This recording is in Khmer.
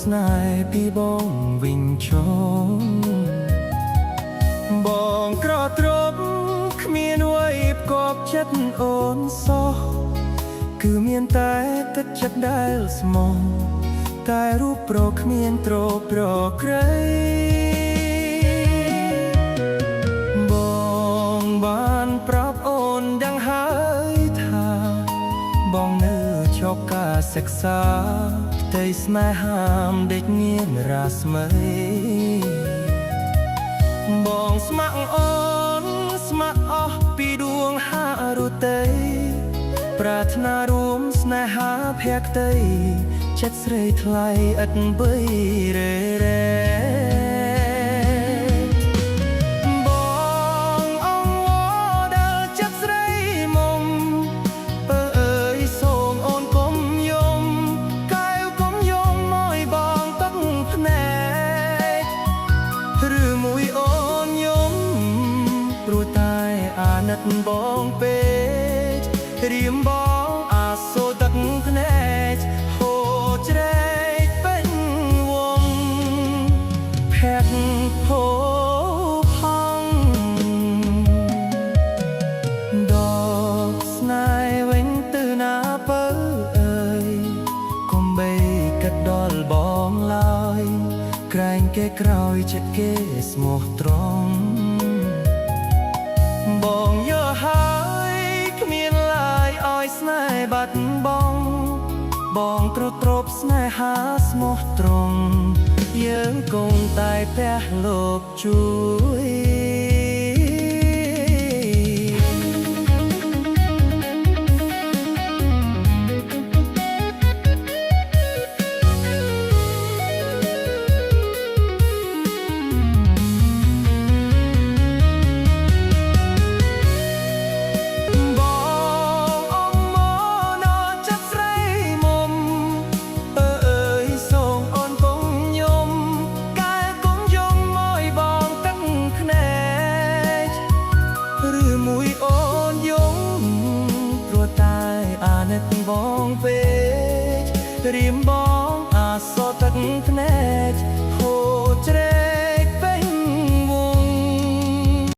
ស្នេហ៍ពីបងវិញចុងបងក្រត្រប់គ្មានអ្វីផ្គប់ចិត្តអូនសោះគឺមានតែទឹកចិត្តដែលស្មោះតែរូបប្រគ្មានទ្រប្រក្រៃបងបានប្រាប់អូនយ៉ាងហើយថាបងនៅចប់ការសិក្សាផ្ទៃស្នេហាដេកងៀនរាស្មីបងស្ម័គ្រអូនស្ម័គ្រអស់ពីដួងហារុតីប្រាថ្នារួមស្នេហាភក្តីចិត្តស្រីថ្លៃឥតបីរេរេបងអង្វរដល់ចិត្តស្រីមុំអើយសូមអូនកុំយំកែវកុំយំមកបងទឹកភ្នែកឬមួយអូនយំព្រោះតែអាណិតបងពេករៀមបងអាសូរទឹកភ្នែកហូរជ្រែកពេញវងភ័ក្រហូរផង់ដកស្នេហ៍វិញទៅណាបើអើយកុំបីគិតដល់បងឡើយក្រែងគេក្រោយចិត្តគេស្មោះត្រង់បងយកហើយគ្មានឡើយឲ្យស្នេហ៍បាត់បង់បងទ្រពស្នេហាស្មោះត្រង់យើងគង់តែផ្ទះលោកជួយបងពេករៀមបងអាសូរទឹកភ្នែក